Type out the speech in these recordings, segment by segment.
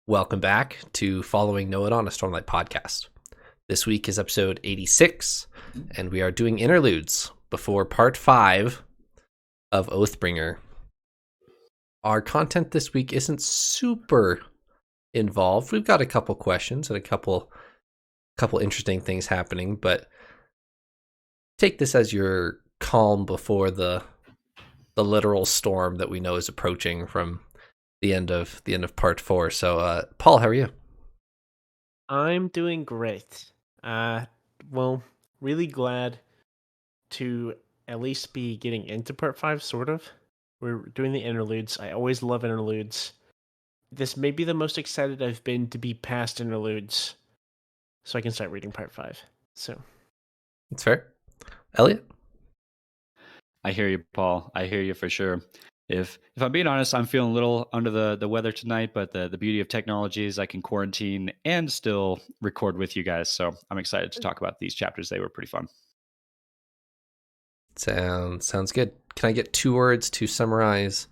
Welcome back to Following Know It on a Stormlight podcast. This week is episode 86, and we are doing interludes before part 5 of Oathbringer. Our content this week isn't super involved. We've got a couple questions and a couple interesting things happening, but take this as your calm before the literal storm that we know is approaching from the end of part 4. So, Paul, how are you? I'm doing great. Well, really glad to at least be getting into part 5, sort of. We're doing the interludes. I always love interludes. This may be the most excited I've been to be past interludes, so I can start reading part 5. So That's fair. Eliot? I hear you, Paul. I hear you for sure. If I'm being honest, I'm feeling a little under the weather tonight, but the beauty of technology is I can quarantine and still record with you guys. So I'm excited to talk about these chapters. They were pretty fun. Sounds good. Can I get 2 words to summarize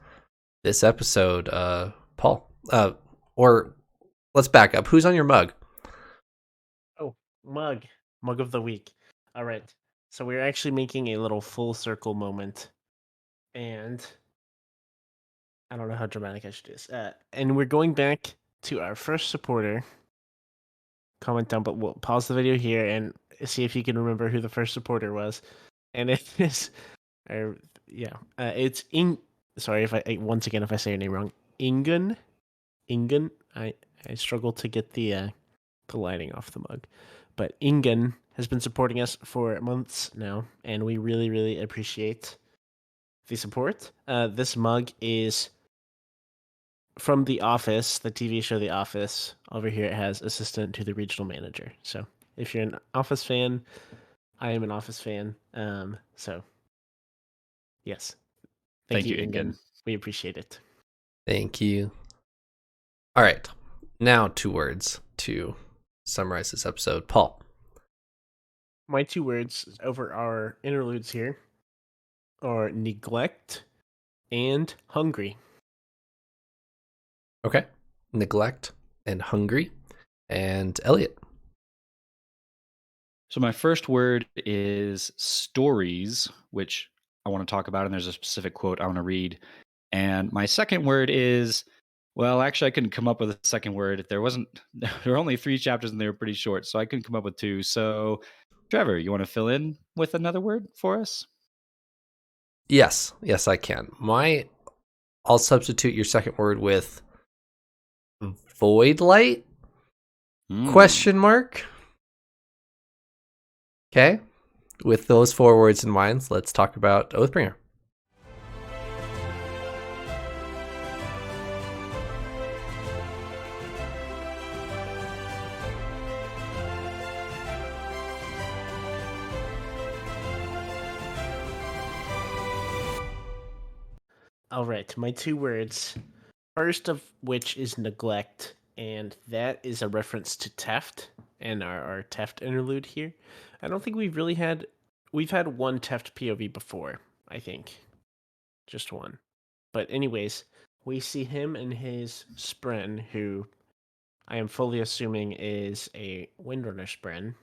this episode, Paul? Or let's back up. Who's on your mug? Oh, mug of the week. All right. So we're actually making a little full circle moment, and I don't know how dramatic I should do this. And we're going back to our first supporter. Comment down, but we'll pause the video here and see if you can remember who the first supporter was. And it is, it's Sorry if once again if I say your name wrong. Ingun. I struggle to get the lighting off the mug, but Ingun has been supporting us for months now, and we really, really appreciate the support. This mug is from The Office, the TV show The Office. Over here it has assistant to the regional manager. So if you're an Office fan, I am an Office fan. So yes. Thank you, Ingen. We appreciate it. Thank you. All right. Now 2 words to summarize this episode. Paul. My 2 words over our interludes here are neglect and hungry. Okay. Neglect and hungry. And Eliot. So my first word is stories, which I want to talk about, and there's a specific quote I want to read. And my second word is, well, actually, I couldn't come up with a second word. There were only 3 chapters, and they were pretty short, so I couldn't come up with 2. So, Trevor, you want to fill in with another word for us? Yes, I can. I'll substitute your second word with void light? Question mark? Okay. With those 4 words in mind, let's talk about Oathbringer. All right, my 2 words. First of which is neglect, and that is a reference to Teft and our Teft interlude here. I don't think we've had one Teft POV before, I think. Just one. But anyways, we see him and his Spren, who I am fully assuming is a Windrunner Spren.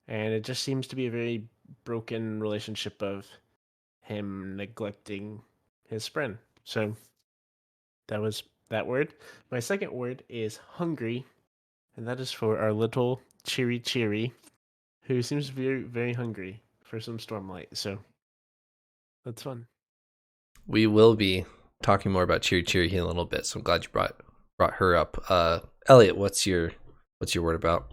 And it just seems to be a very broken relationship of him neglecting his Spren. So that was that word. My second word is hungry, and that is for our little Cheery, who seems very, very hungry for some Stormlight. So that's fun. We will be talking more about Cheery here in a little bit, so I'm glad you brought her up. Eliot, what's your word about?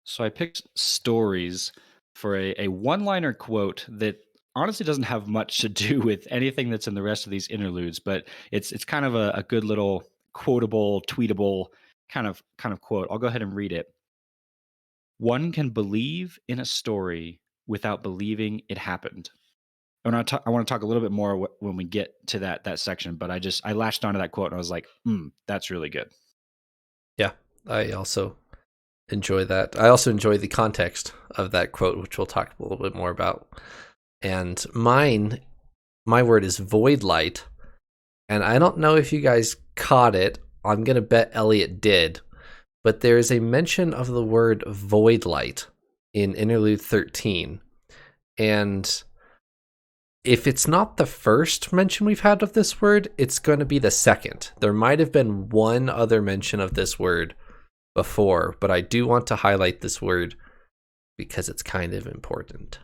So I picked stories for a one-liner quote that honestly doesn't have much to do with anything that's in the rest of these interludes, but it's kind of a good little quotable, tweetable kind of quote. I'll go ahead and read it. One can believe in a story without believing it happened. I want to talk a little bit more when we get to that section, but I latched onto that quote and I was like, that's really good. Yeah, I also enjoy that. I also enjoy the context of that quote, which we'll talk a little bit more about. And my word is void light. And I don't know if you guys caught it I'm going to bet Eliot did, but there is a mention of the word void light in Interlude 13. And if it's not the first mention we've had of this word, it's going to be the second. There might have been one other mention of this word before, but I do want to highlight this word because it's kind of important.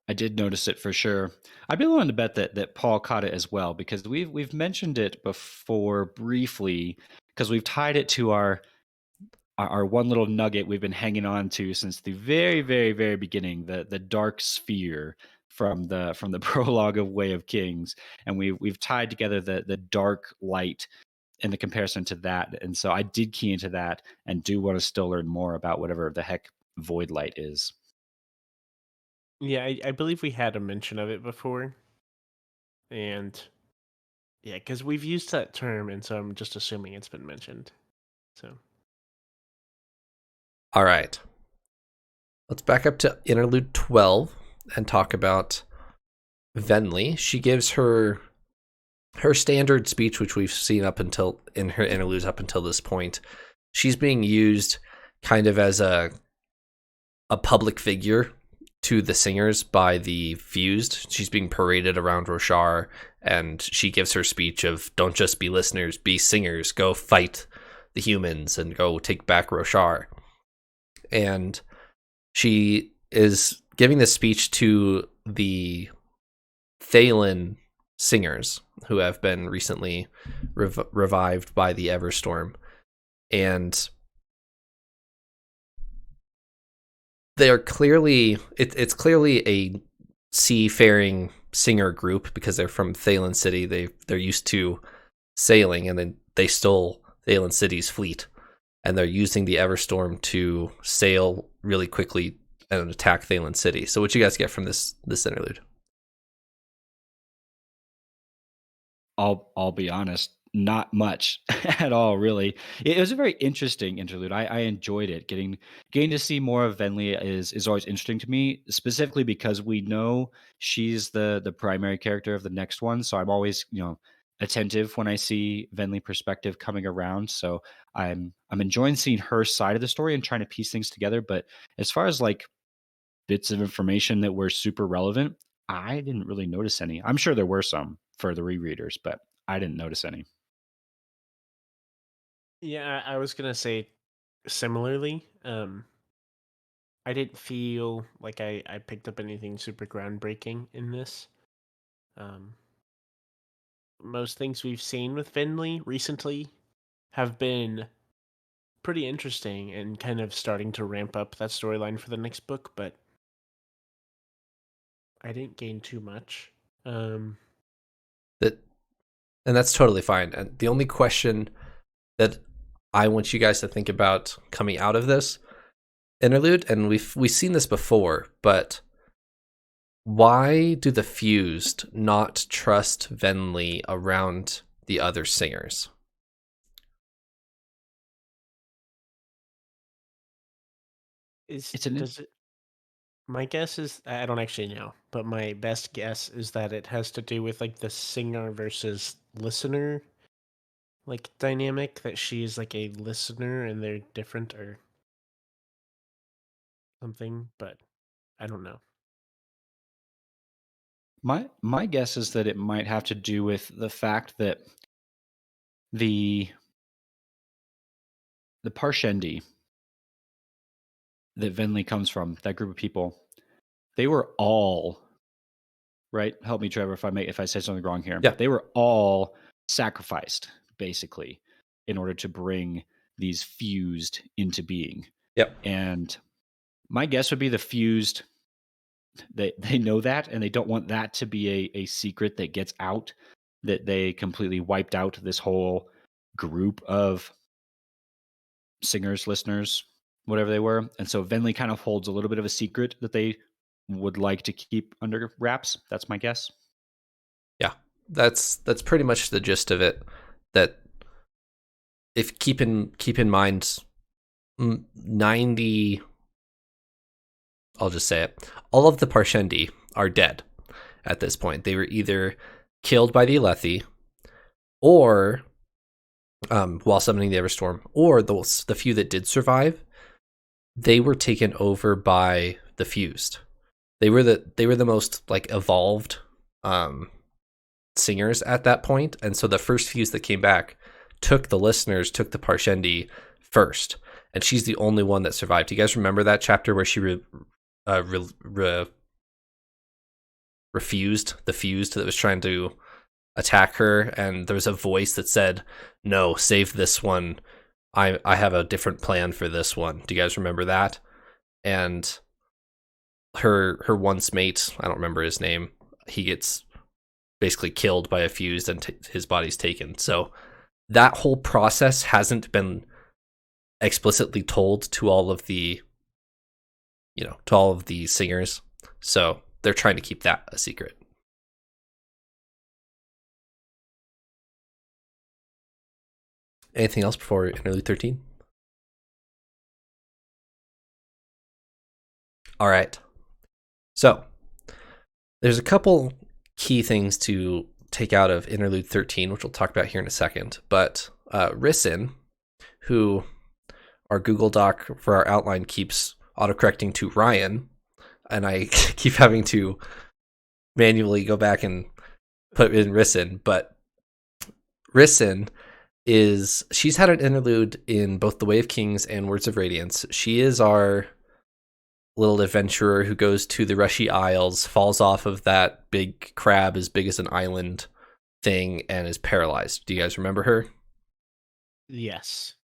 I did notice it for sure. I'd be willing to bet that Paul caught it as well, because we've mentioned it before briefly, because we've tied it to our one little nugget we've been hanging on to since the very, very, very beginning, the dark sphere from the prologue of Way of Kings, and we've tied together the dark light in the comparison to that. And so I did key into that and do want to still learn more about whatever the heck void light is. Yeah, I believe we had a mention of it before. And yeah, because we've used that term, and so I'm just assuming it's been mentioned. So All right. Let's back up to Interlude 12 and talk about Venli. She gives her standard speech, which we've seen up until in her interludes up until this point. She's being used kind of as a public figure to the singers by the Fused. She's being paraded around Roshar, and she gives her speech of, don't just be listeners, be singers, go fight the humans and go take back Roshar. And she is giving this speech to the Thaylen singers who have been recently revived by the Everstorm. And they are clearly, it's clearly a seafaring singer group because they're from Thaylen City. They're used to sailing, and then they stole Thaylen City's fleet, and they're using the Everstorm to sail really quickly and attack Thaylen City. So what you guys get from this interlude? I'll be honest, not much at all, really. It was a very interesting interlude. I enjoyed it. Getting to see more of Venli is always interesting to me, specifically because we know she's the primary character of the next one. So I'm always, attentive when I see Venli perspective coming around. So I'm enjoying seeing her side of the story and trying to piece things together. But as far as like bits of information that were super relevant, I didn't really notice any. I'm sure there were some for the rereaders, but I didn't notice any. yeah, I was gonna say similarly. I didn't feel like I picked up anything super groundbreaking in this. Um, most things we've seen with Venli recently have been pretty interesting and kind of starting to ramp up that storyline for the next book, but I didn't gain too much. And that's totally fine. And the only question that I want you guys to think about coming out of this interlude, and we've seen this before, but why do the Fused not trust Venli around the other singers? My guess is, I don't actually know, but my best guess is that it has to do with like the singer versus listener like dynamic, that she's like a listener and they're different or something, but I don't know. My guess is that it might have to do with the fact that the Parshendi that Venli comes from, that group of people, they were all right. Help me, Trevor, if I say something wrong here. Yeah. They were all sacrificed basically in order to bring these Fused into being. Yep. And my guess would be the Fused, they know that, and they don't want that to be a secret that gets out, that they completely wiped out this whole group of singers, listeners, whatever they were. And so Venli kind of holds a little bit of a secret that they would like to keep under wraps. That's my guess. Yeah, that's pretty much the gist of it. That if keep in mind, 90, I'll just say it, all of the Parshendi are dead at this point. They were either killed by the Alethi, or while summoning the Everstorm, or the few that did survive, they were taken over by the Fused. They were the most like evolved singers at that point, and so the first Fused that came back took the Parshendi first, and she's the only one that survived. Do you guys remember that chapter where she refused the Fused that was trying to attack her, and there was a voice that said, "No, save this one. I have a different plan for this one." Do you guys remember that? And her once mate, I don't remember his name, he gets basically killed by a Fused and his body's taken. So that whole process hasn't been explicitly told to all of the singers. So they're trying to keep that a secret. Anything else before Interlude 13? All right. So there's a couple key things to take out of Interlude 13, which we'll talk about here in a second. But Rysn, who our Google Doc for our outline keeps autocorrecting to Ryan, and I keep having to manually go back and put in Rysn, but Rysn she's had an interlude in both The Way of Kings and Words of Radiance. She is our little adventurer who goes to the Rushy Isles, falls off of that big crab as big as an island thing, and is paralyzed. Do you guys remember her? Yes.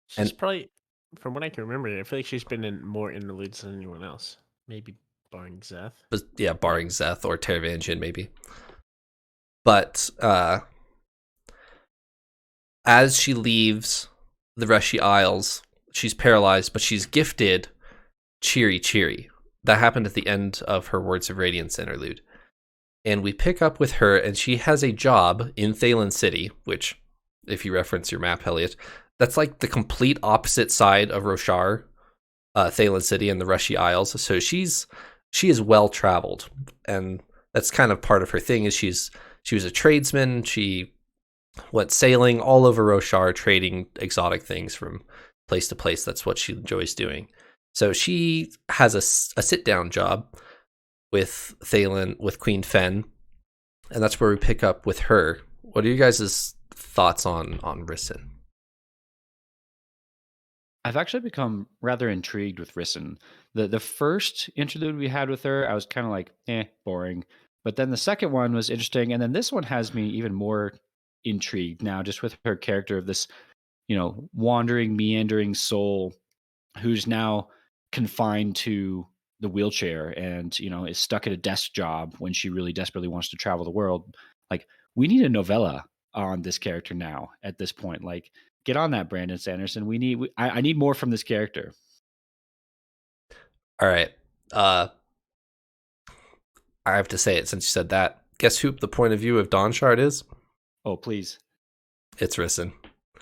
She's probably, from what I can remember, I feel like she's been in more interludes than anyone else. Maybe barring Zeth. But yeah, barring Zeth or Teravangian maybe. But as she leaves the Rushy Isles, she's paralyzed, but she's gifted Cheery Cheery. That happened at the end of her Words of Radiance interlude. And we pick up with her, and she has a job in Thaylen City, which, if you reference your map, Eliot, that's like the complete opposite side of Roshar, Thaylen City and the Rushy Isles. So she is well traveled, and that's kind of part of her thing. Is she was a tradesman. She went sailing all over Roshar, trading exotic things from place to place. That's what she enjoys doing. So she has a sit-down job with Thaylen, with Queen Fen, and that's where we pick up with her. What are you guys' thoughts on Rysn? I've actually become rather intrigued with Rysn. The first interlude we had with her, I was kind of like, boring. But then the second one was interesting, and then this one has me even more intrigued now, just with her character of this, wandering, meandering soul who's now confined to the wheelchair and, is stuck at a desk job when she really desperately wants to travel the world. Like, we need a novella on this character now at this point. Like, get on that, Brandon Sanderson. I need more from this character. All right. I have to say it since you said that. Guess who the point of view of Dawnshard is? Oh, please. It's Rysn.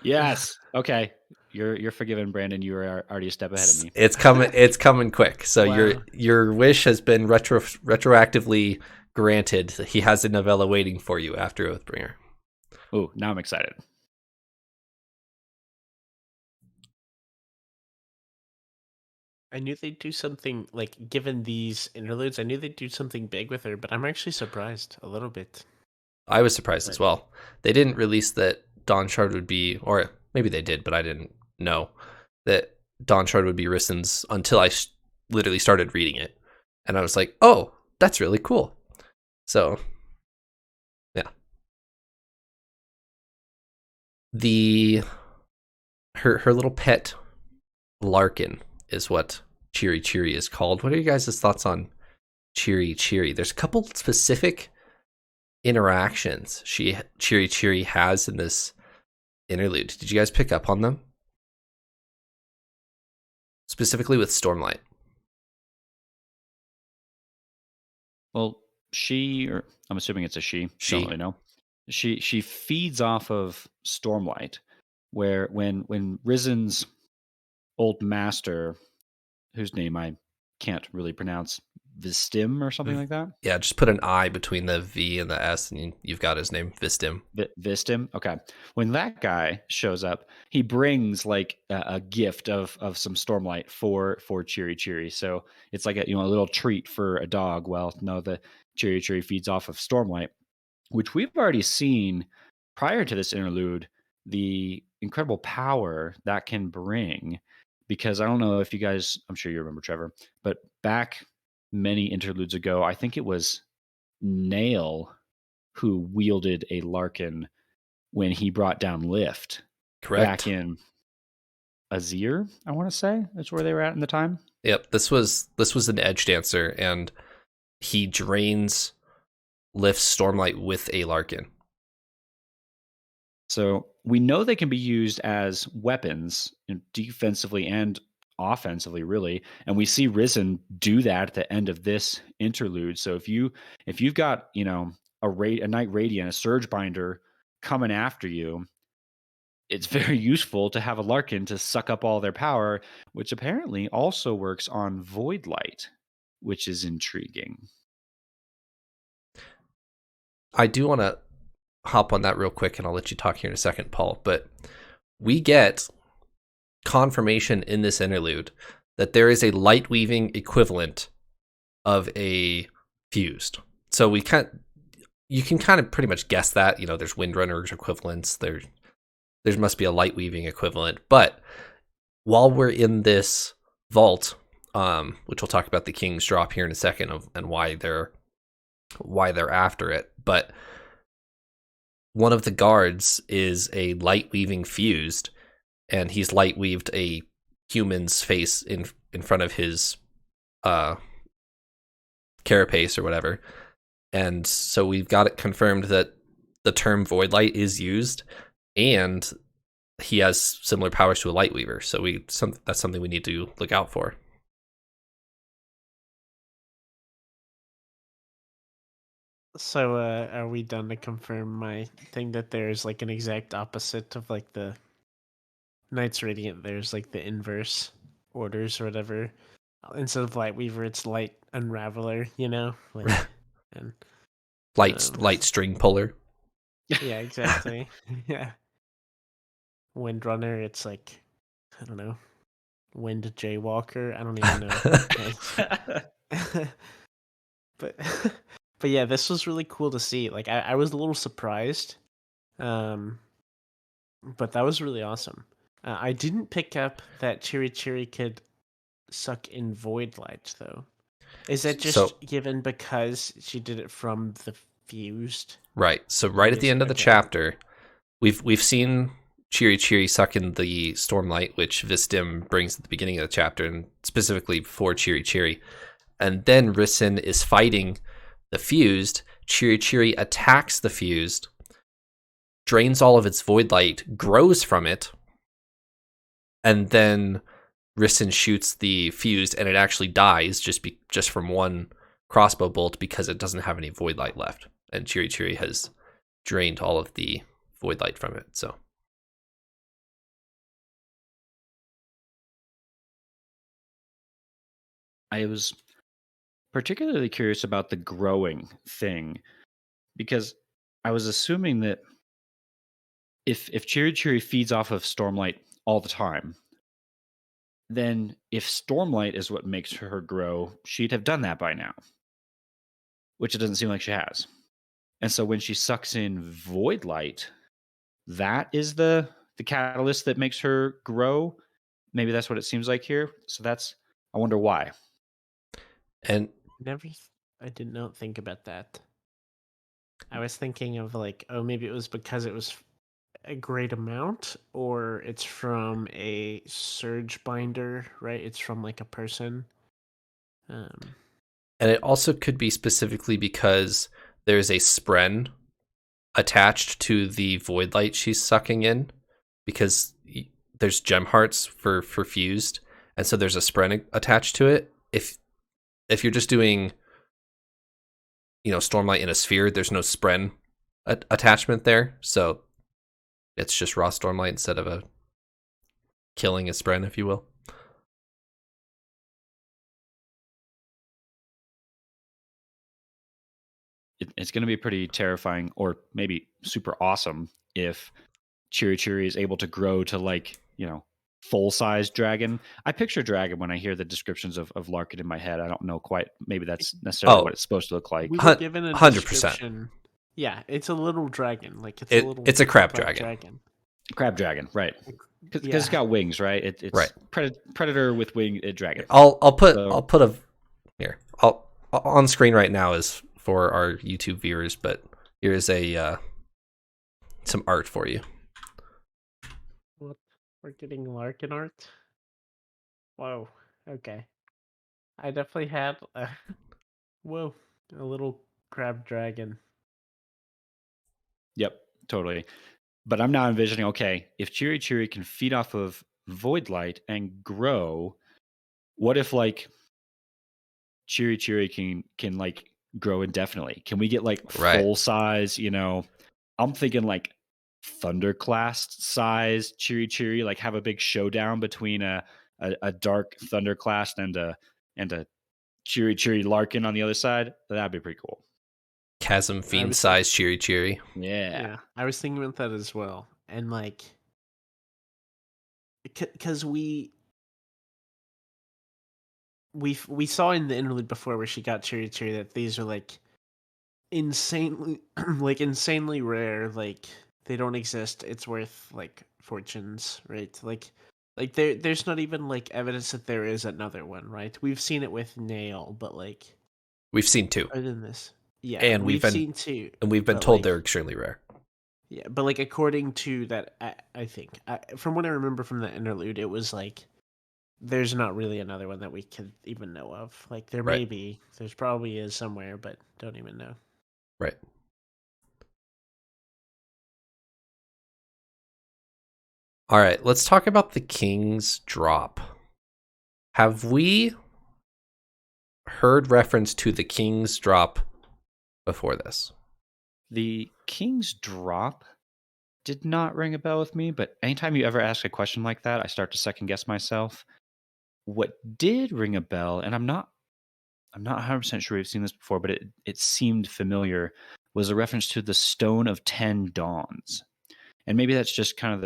Yes. Okay. You're forgiven, Brandon. You are already a step ahead of me. It's coming. It's coming quick. So Wow. your wish has been retroactively granted. He has a novella waiting for you after Oathbringer. Oh, now I'm excited. I knew they'd do something, like, given these interludes, I knew they'd do something big with her, but I'm actually surprised a little bit. I was surprised as well. They didn't release that Dawnshard would be, or maybe they did, but I didn't know that Dawnshard would be Rysn's until I literally started reading it. And I was like, oh, that's really cool. So, yeah. Her little pet, Larkin, is what Cheery Cheery is called. What are you guys' thoughts on Cheery Cheery? There's a couple specific interactions Cheery Cheery has in this interlude. Did you guys pick up on them? Specifically with Stormlight. Well, or I'm assuming it's a she. She. I don't really know. She feeds off of Stormlight, where when Rysn's old master, whose name I can't really pronounce, Vistim or something like that. Yeah, just put an I between the V and the S, and you've got his name, Vistim. Vistim. Okay. When that guy shows up, he brings like a gift of some Stormlight for Cheery Cheery. So it's like a little treat for a dog. Well, no, the Cheery Cheery feeds off of Stormlight, which we've already seen prior to this interlude. The incredible power that can bring, because I don't know if you guys, I'm sure you remember, Trevor, but back many interludes ago, I think it was Nail who wielded a Larkin when he brought down Lift. Correct. Back in Azir, I want to say that's where they were at in the time. Yep, this was an Edge Dancer, and he drains Lift's Stormlight with a Larkin. So we know they can be used as weapons defensively and offensively, really. And we see Rysn do that at the end of this interlude. So if you've got a Night Radiant, a Surge Binder coming after you, it's very useful to have a Larkin to suck up all their power, which apparently also works on Void Light, which is intriguing. I do want to hop on that real quick, and I'll let you talk here in a second, Paul. But we get confirmation in this interlude that there is a light weaving equivalent of a fused. So you can kind of pretty much guess that. There's Windrunner's equivalents. There must be a light weaving equivalent. But while we're in this vault, which we'll talk about the King's drop here in a second and why they're after it, but one of the guards is a light weaving fused, and he's light weaved a human's face in front of his carapace or whatever. And so we've got it confirmed that the term Void Light is used, and he has similar powers to a light weaver. So that's something we need to look out for. So, are we done to confirm my thing that there's like an exact opposite of like the Knight's Radiant? There's like the inverse orders or whatever. Instead of Light Weaver, it's Light Unraveler. And light string puller. yeah, exactly. Yeah. Windrunner, it's like, I don't know, Wind Jaywalker. I don't even know. But yeah, this was really cool to see. Like I was a little surprised, but that was really awesome. I didn't pick up that Cheery Cheery could suck in Void Light though. Is that just given because she did it from the fused? Right. So right at the end of the chapter, we've seen Cheery Cheery suck in the Stormlight, which Vistim brings at the beginning of the chapter, and specifically for Cheery Cheery. And then Rysn is fighting the fused. Cheery Cheery attacks the fused, drains all of its Void Light, grows from it, and then Rysn shoots the fused, and it actually dies just from one crossbow bolt because it doesn't have any Void Light left. And Cheery Cheery has drained all of the Void Light from it. So I was particularly curious about the growing thing, because I was assuming that if Cheery Cheery feeds off of Stormlight all the time, then if Stormlight is what makes her grow, she'd have done that by now, which it doesn't seem like she has. And so when she sucks in Void Light, that is the catalyst that makes her grow. Maybe that's what it seems like here. So I wonder why. And I did not think about that. I was thinking of like, oh, maybe it was because it was a great amount, or it's from a surge binder, right? It's from like a person. And it also could be specifically because there's a spren attached to the Void Light she's sucking in, because there's gem hearts for fused, and so there's a spren attached to it. If you're just doing Stormlight in a sphere, there's no spren attachment there, so it's just raw Stormlight instead of killing a spren, if you will. it's going to be pretty terrifying, or maybe super awesome, if Chiri is able to grow to, like, full size dragon. I picture dragon when I hear the descriptions of Larkin in my head. I don't know quite. Maybe that's necessarily what it's supposed to look like. We were given a 100%. description. Yeah, it's a little dragon. Like it's a little. It's a crab black dragon. Crab dragon, right? Because Yeah. it's got wings, right? It's Right. Predator with wing dragon. I'll put a here. On screen right now is for our YouTube viewers, but here's a some art for you. What? We're getting Larkin art. Whoa. Okay. I definitely had a whoa, a little crab dragon. Yep, totally. But I'm now envisioning, okay, if Chiri can feed off of void light and grow, what if, like, Chiri can like grow indefinitely? Can we get, like, Right. full size, I'm thinking like Thunderclast size Chiri, like have a big showdown between a dark Thunderclast and a Chiri Larkin on the other side. That'd be pretty cool. Chasm Fiend size Chiri. Yeah. I was thinking about that as well. And like because we saw in the interlude before where she got Chiri that these are like insanely insanely rare. Like they don't exist. It's worth like fortunes, right? Like there's not even like evidence that there is another one, right? We've seen it with Nail, but like We've seen 2. other than this, yeah, and we've seen 2, and we've been but, told like, they're extremely rare. yeah, but like according to that, I think from what I remember from the interlude, it was like there's not really another one that we could even know of. Like there may be, there's probably is somewhere, but don't even know. Right. All right, let's talk about the King's Drop. Have we heard reference to the King's Drop before this? The King's Drop did not ring a bell with me, but anytime you ever ask a question like that, I start to second guess myself. What did ring a bell, and I'm not 100% sure we've seen this before, but it seemed familiar, was a reference to the Stone of 10 Dawns. And maybe that's just kind of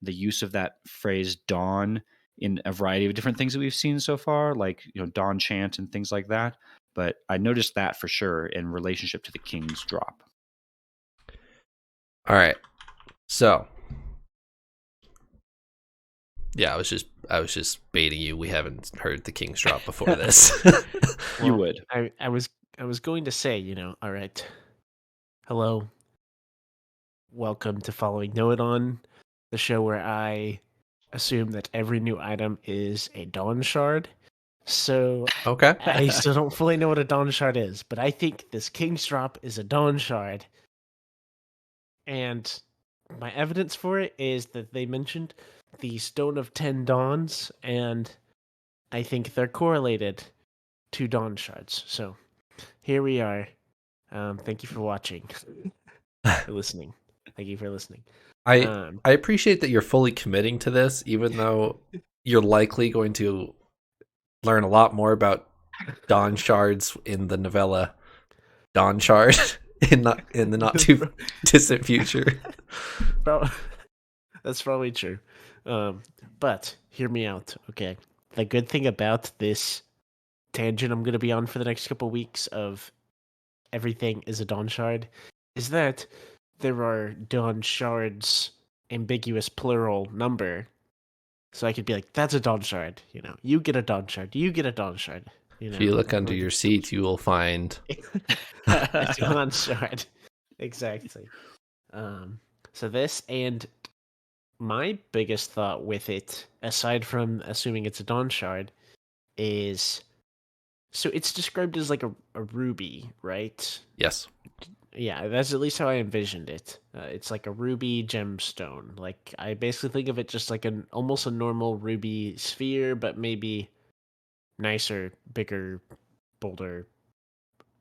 the use of that phrase dawn in a variety of different things that we've seen so far, like, dawn chant and things like that. But I noticed that for sure in relationship to the King's Drop. All right. So, yeah, I was just baiting you. We haven't heard the King's Drop before this. You would. I was going to say, all right. Hello. Welcome to Following Know It On, the show where I assume that every new item is a Dawn Shard. So Okay. I still don't fully know what a Dawn Shard is, but I think this King's Drop is a Dawn Shard. And my evidence for it is that they mentioned the Stone of 10 Dawns, and I think they're correlated to Dawn Shards. So here we are. Thank you for watching. For listening. Thank you for listening. I appreciate that you're fully committing to this, even though you're likely going to learn a lot more about Dawn Shards in the novella Dawn Shard in the not too distant future. That's probably true. But hear me out, okay? The good thing about this tangent I'm going to be on for the next couple weeks of everything is a Dawn Shard is that there are Dawn Shards ambiguous plural number. So I could be like, that's a Dawn Shard. You get a Dawn Shard. You get a Dawn Shard. If you look under your seat, you will find a Dawn Shard. Exactly. So this, and my biggest thought with it, aside from assuming it's a Dawn Shard, is so it's described as like a ruby, right? Yes. Yeah, that's at least how I envisioned it. It's like a ruby gemstone. Like I basically think of it just like almost a normal ruby sphere, but maybe nicer, bigger, bolder,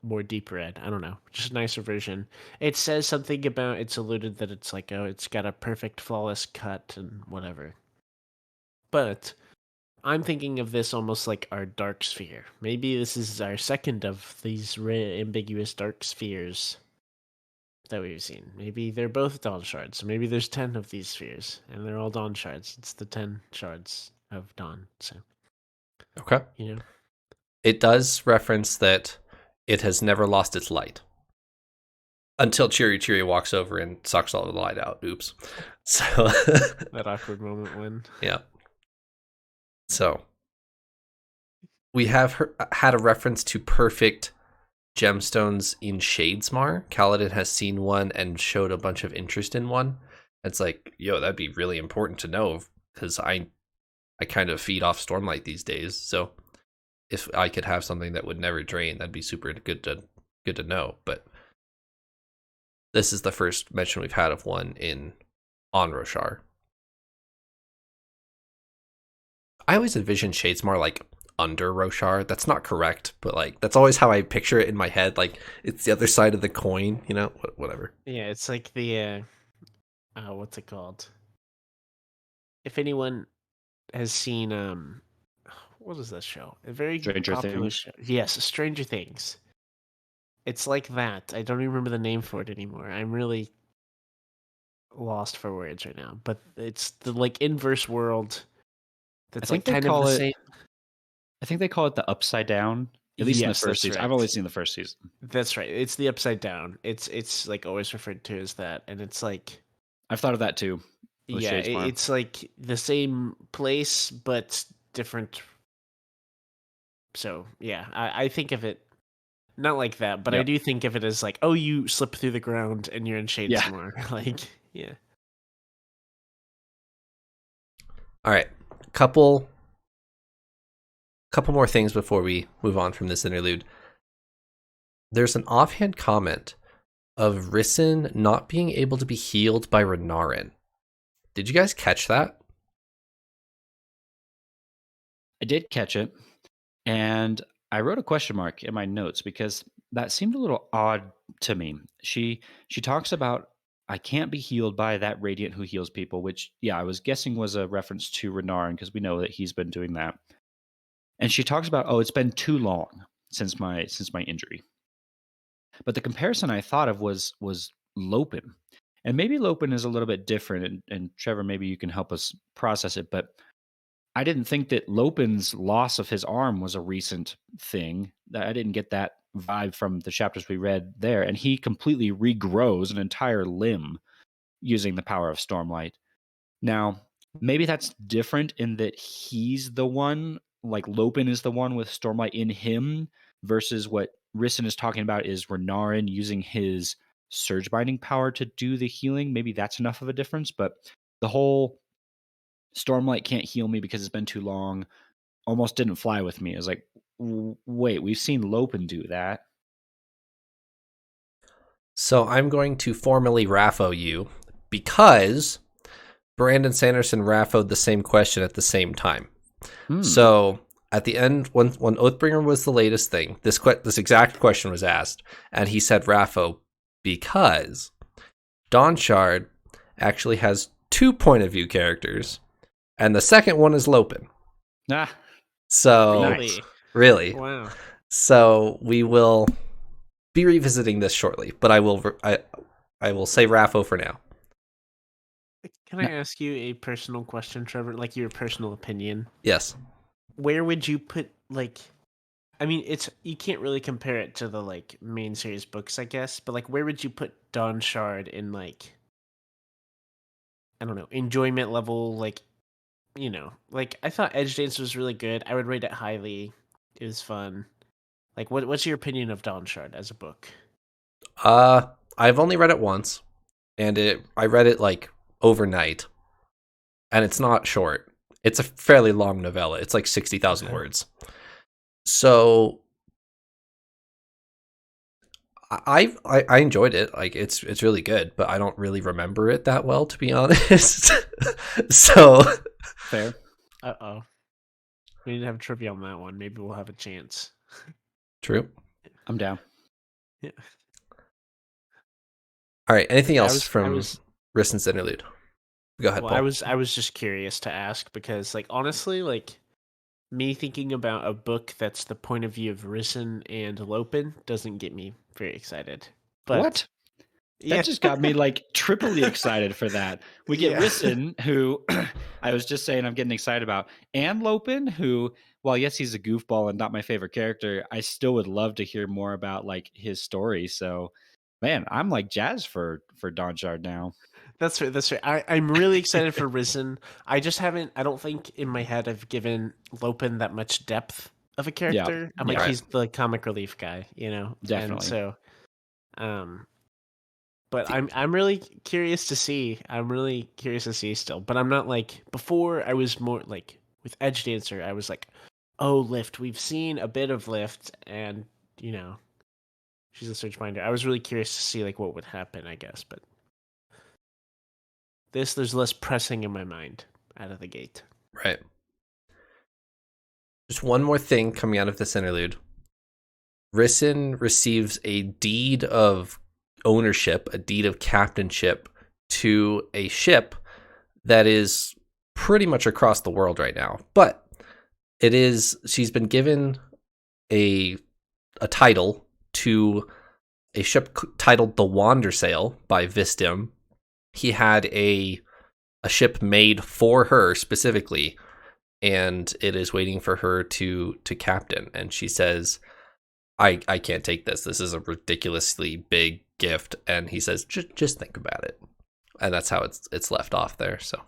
more deep red. I don't know, just a nicer version. It says something about it's alluded that it's like it's got a perfect, flawless cut and whatever. But I'm thinking of this almost like our dark sphere. Maybe this is our second of these ambiguous dark spheres that we've seen. Maybe they're both Dawn shards. So maybe there's 10 of these spheres, and they're all Dawn shards. It's the 10 shards of Dawn. So, Okay. you know. It does reference that it has never lost its light. Until Chiri walks over and sucks all the light out. Oops. So That awkward moment when. yeah. So we have had a reference to perfect gemstones in Shadesmar. Kaladin has seen one and showed a bunch of interest in one. It's like, yo, that'd be really important to know because I kind of feed off Stormlight these days. So if I could have something that would never drain, that'd be super good to know. But this is the first mention we've had of one on Roshar. I always envision Shadesmar like under Roshar. That's not correct, but like that's always how I picture it in my head. Like it's the other side of the coin, you know? Whatever. Yeah, it's like the what's it called? If anyone has seen what is that show? A very Stranger popular Things. show. Yes, Stranger Things. It's like that. I don't even remember the name for it anymore. I'm really lost for words right now. But it's the like inverse world that's like kind of the same. I think they call it the Upside Down. At least in the Yes, first that's season. right. I've only seen the first season. That's right. It's the upside down. It's like always referred to as that, and it's like I've thought of that too. With yeah, Shadesmar. it's like the same place but different. So yeah, I think of it not like that, but I Yep. do think of it as like, oh, you slip through the ground and you're in Shadesmar. Like yeah. All right. Couple more things before we move on from this interlude. There's an offhand comment of Rysn not being able to be healed by Renarin. Did you guys catch that? I did catch it, and I wrote a question mark in my notes because that seemed a little odd to me. She talks about I can't be healed by that radiant who heals people, which I was guessing was a reference to Renarin because we know that he's been doing that. And she talks about it's been too long since my injury. But the comparison I thought of was Lopin. And maybe Lopin is a little bit different, and Trevor, maybe you can help us process it, but I didn't think that Lopin's loss of his arm was a recent thing. I didn't get that vibe from the chapters we read there. And he completely regrows an entire limb using the power of Stormlight. Now, maybe that's different in that he's the one, like Lopin is the one with Stormlight in him, versus what Rysn is talking about is Renarin using his surge binding power to do the healing. Maybe that's enough of a difference, but the whole Stormlight can't heal me because it's been too long almost didn't fly with me. I was like, wait, we've seen Lopin do that. So I'm going to formally Raffo you because Brandon Sanderson Raffoed the same question at the same time. So at the end, when Oathbringer was the latest thing, this exact question was asked, and he said Raffo because Dawn Shard actually has 2 point of view characters, and the second one is Lopin. So really, Wow. So we will be revisiting this shortly, but I will say Raffo for now. Can I ask you a personal question, Trevor? Like your personal opinion? Yes. Where would you put I mean, you can't really compare it to the like main series books, I guess, but like where would you put Dawn Shard in like I don't know, enjoyment level, like like I thought Edge Dance was really good. I would rate it highly. It was fun. Like what's your opinion of Dawn Shard as a book? I've only read it once, and I read it like overnight, and it's not short. It's a fairly long novella. It's like 60,000 words. So I enjoyed it. Like it's really good, but I don't really remember it that well, to be honest. So fair. We need to have trivia on that one. Maybe we'll have a chance. True. I'm down. Yeah. All right. Anything else from Rysn's interlude? Go ahead, Paul. I was just curious to ask because, like, honestly, like, me thinking about a book that's the point of view of Rysn and Lopin doesn't get me very excited. But What? yeah, That just got me like triply excited for that. We get Yeah. Rysn, who I was just saying I'm getting excited about, and Lopin, who, while yes, he's a goofball and not my favorite character, I still would love to hear more about like his story. So, man, I'm like jazzed for Donjard now. That's right. That's right. I'm really excited for Risen. I just haven't. I don't think in my head I've given Lopin that much depth of a Yeah, character. I'm like yeah, Right. he's the comic relief guy, and definitely. so, um, but The- I'm really curious to see. I'm really curious to see still. But I'm not like before. I was more like with Edge Dancer. I was like, oh, Lift. We've seen a bit of Lift, and you know, she's a search finder. I was really curious to see like what would happen. I guess, but. There's less pressing in my mind out of the gate. Right. Just one more thing coming out of this interlude. Rysn receives a deed of ownership, a deed of captainship to a ship that is pretty much across the world right now. But she's been given a title to a ship titled the Wandersail by Vistim. He had a ship made for her specifically, and it is waiting for her to captain. And she says, I can't take this. This is a ridiculously big gift. And he says, just think about it. And that's how it's left off there. So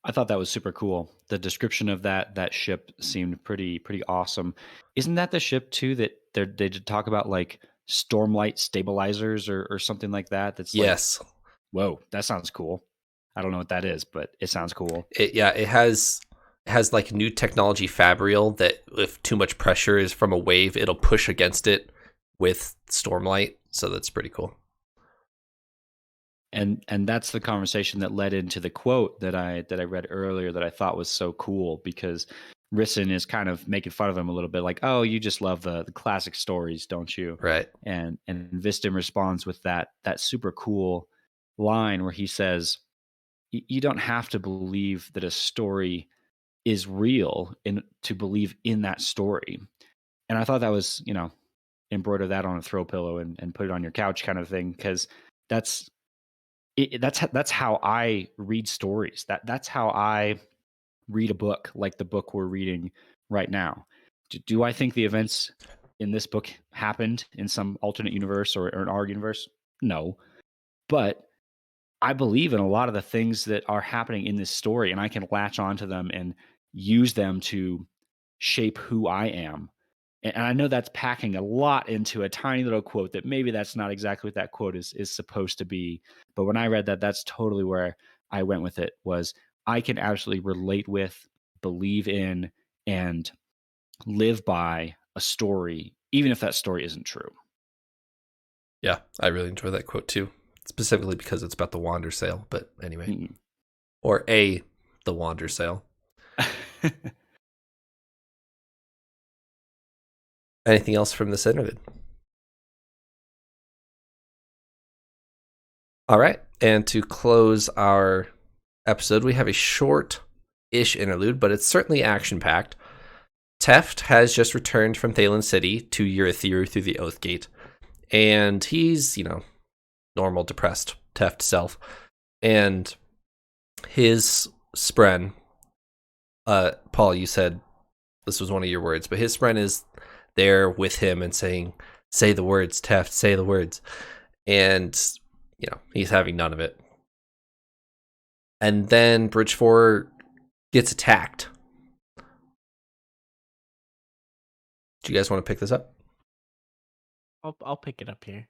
I thought that was super cool. The description of that ship seemed pretty awesome. Isn't that the ship too that they did talk about like Stormlight stabilizers or something like that? That's like, yes, whoa, that sounds cool. I don't know what that is, but it sounds cool. it has like new technology fabrial that if too much pressure is from a wave, it'll push against it with Stormlight. So that's pretty cool. And that's the conversation that led into the quote that I read earlier that I thought was so cool, because Rysn is kind of making fun of him a little bit, like, "Oh, you just love the classic stories, don't you?" Right. And Vistim responds with that super cool line where he says, "You don't have to believe that a story is real to believe in that story." And I thought that was, embroider that on a throw pillow and put it on your couch kind of thing, because that's that's how I read stories. That's how I read a book, like the book we're reading right now. Do I think the events in this book happened in some alternate universe or in our universe? No, but I believe in a lot of the things that are happening in this story, and I can latch onto them and use them to shape who I am. And I know that's packing a lot into a tiny little quote that maybe that's not exactly what that quote is supposed to be. But when I read that, that's totally where I went with it. Was I can absolutely relate with, believe in, and live by a story, even if that story isn't true. Yeah, I really enjoy that quote too, specifically because it's about the Wandersail. But anyway, or the Wandersail. Anything else from this interlude? All right, and to close our episode, we have a short-ish interlude, but it's certainly action-packed. Teft has just returned from Thalen City to Urithiru through the Oath Gate, and he's, normal, depressed Teft self. And his spren, Paul, you said this was one of your words, but his spren is there with him and saying, say the words, Teft, say the words. And, he's having none of it. And then Bridge 4 gets attacked. Do you guys want to pick this up? I'll pick it up here.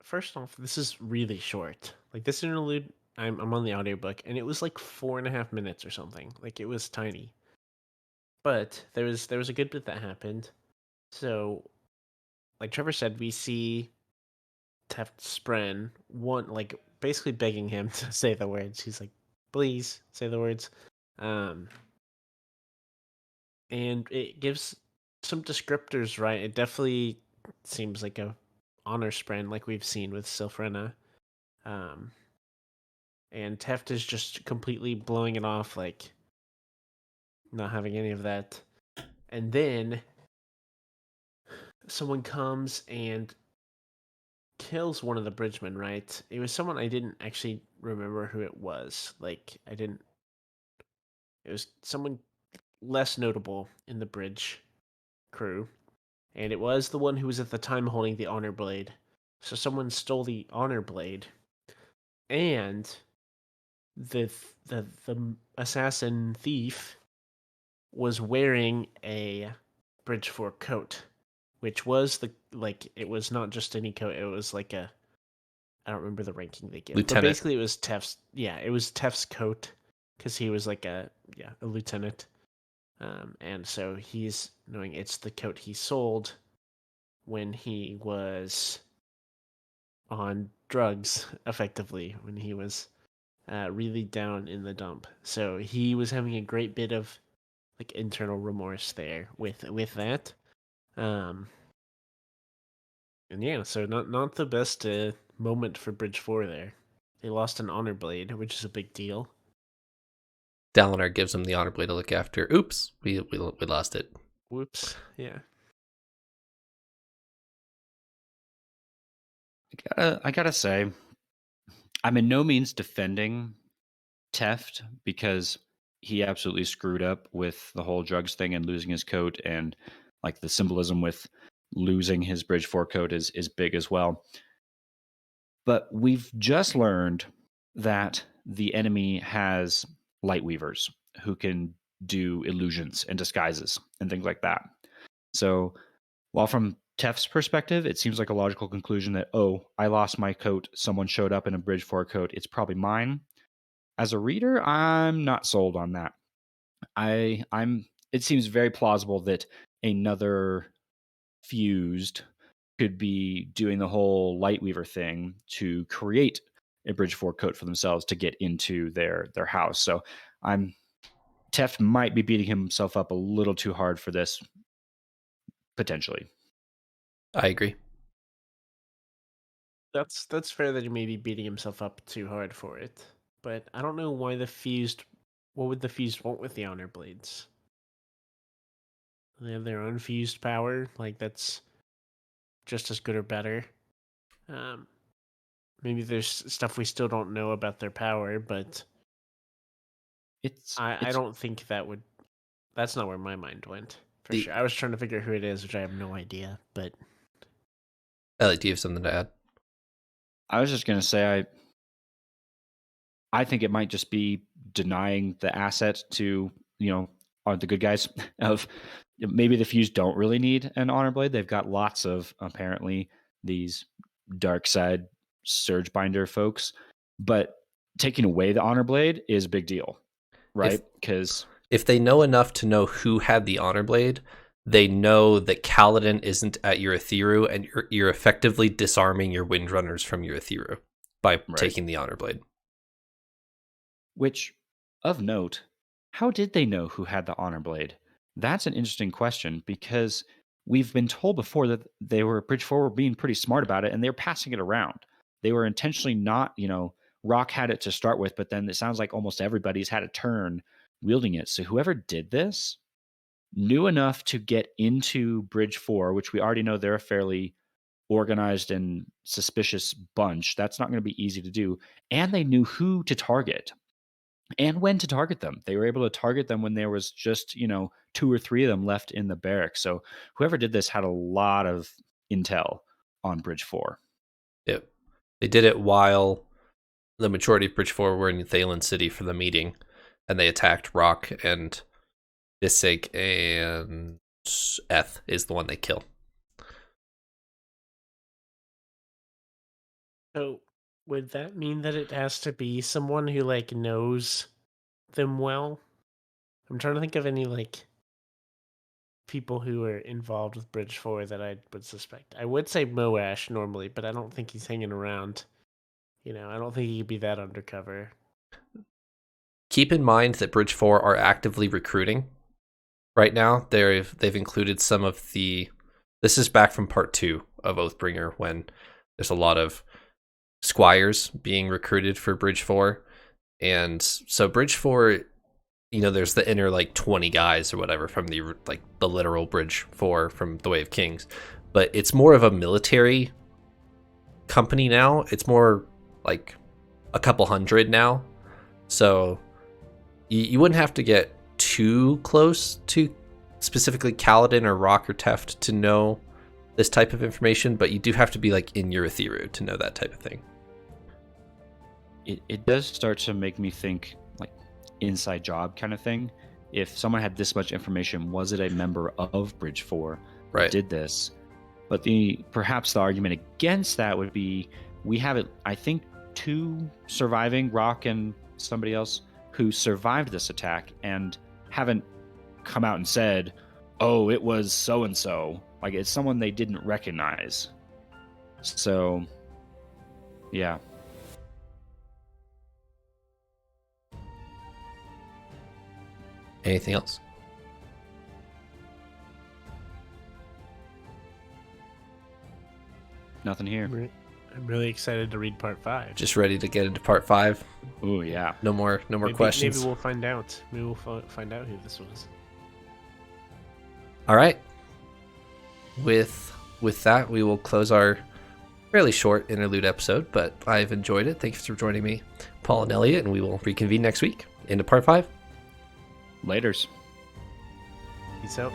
First off, this is really short. Like this interlude, I'm on the audiobook, and it was like 4.5 minutes or something. Like it was tiny. But there was a good bit that happened. So, like Trevor said, we see Teft Spren one like basically begging him to say the words. He's like, "Please say the words," um, and it gives some descriptors. Right, it definitely seems like a honor Spren, like we've seen with Silfrena. Um, and Teft is just completely blowing it off, like not having any of that. And then someone comes and kills one of the bridgemen, right? It was someone I didn't actually remember who it was. Like, I didn't. It was someone less notable in the bridge crew. And it was the one who was at the time holding the honor blade. So someone stole the honor blade. And the assassin thief was wearing a Bridge 4 coat, which was it was not just any coat, it was like a, I don't remember the ranking they give. Lieutenant. But basically it was Teft's coat, because he was like a lieutenant. And so he's knowing it's the coat he sold when he was on drugs, effectively, when he was really down in the dump. So he was having a great bit of like internal remorse there with that. And yeah, so not the best moment for Bridge 4 there. They lost an honor blade, which is a big deal. Dalinar gives him the honor blade to look after. Oops, we lost it. Whoops. Yeah. I gotta say, I'm in no means defending Teft because he absolutely screwed up with the whole drugs thing and losing his coat, and like the symbolism with losing his Bridge 4 coat is big as well. But we've just learned that the enemy has Lightweavers who can do illusions and disguises and things like that. So while from Teft's perspective, it seems like a logical conclusion that, oh, I lost my coat, someone showed up in a Bridge 4 coat, it's probably mine. As a reader, I'm not sold on that. It seems very plausible that another fused could be doing the whole Lightweaver thing to create a Bridge 4 coat for themselves to get into their house. So Teft might be beating himself up a little too hard for this, potentially. I agree. That's fair that he may be beating himself up too hard for it. But I don't know why what would the fused want with the honor blades? They have their own fused power, like that's just as good or better. Um, Maybe there's stuff we still don't know about their power, but I don't think that's not where my mind went, for sure. I was trying to figure out who it is, which I have no idea, but... Elliot, do you have something to add? I was just going to say, I think it might just be denying the asset to, are the good guys of maybe the Fused don't really need an honor blade. They've got lots of, apparently, these dark side surge binder folks, but taking away the honor blade is a big deal, right? Because if they know enough to know who had the honor blade, they know that Kaladin isn't at Urithiru, and you're effectively disarming your Windrunners from Urithiru by taking the honor blade. Which, of note, how did they know who had the honor blade? That's an interesting question, because we've been told before that they were Bridge 4 were being pretty smart about it, and they were passing it around. They were intentionally not, Rock had it to start with, but then it sounds like almost everybody's had a turn wielding it. So whoever did this knew enough to get into Bridge 4, which we already know they're a fairly organized and suspicious bunch. That's not going to be easy to do. And they knew who to target and when to target them. They were able to target them when there was just, 2 or 3 of them left in the barracks. So whoever did this had a lot of intel on Bridge 4. Yep. They did it while the majority of Bridge 4 were in Thalen City for the meeting, and they attacked Rock, and Isig and Eth is the one they kill. So would that mean that it has to be someone who knows them well? I'm trying to think of any people who are involved with Bridge 4 that I would suspect. I would say Moash normally, but I don't think he's hanging around. I don't think he could be that undercover. Keep in mind that Bridge 4 are actively recruiting right now. They've included some of the... This is back from part 2 of Oathbringer, when there's a lot of squires being recruited for Bridge 4. And so Bridge 4, there's the inner like 20 guys or whatever from the literal Bridge 4 from the Way of Kings, but it's more of a military company now. It's more like a couple hundred now, so you wouldn't have to get too close to specifically Kaladin or Rock or Teft to know this type of information, but you do have to be like in Urithiru to know that type of thing. It does start to make me think like inside job kind of thing. If someone had this much information, was it a member of Bridge 4 right. who did this? But perhaps the argument against that would be we have, I think, 2 surviving, Rock and somebody else, who survived this attack and haven't come out and said, oh, it was so-and-so. Like, it's someone they didn't recognize. So, yeah. Anything else? Nothing here. I'm really excited to read part 5. Just ready to get into part 5. Oh yeah. No more questions. Maybe we'll find out. Maybe we'll find out who this was. All right. With that, we will close our fairly short interlude episode, but I've enjoyed it. Thanks for joining me, Paul and Eliot, and we will reconvene next week into part 5. Laters. Peace out.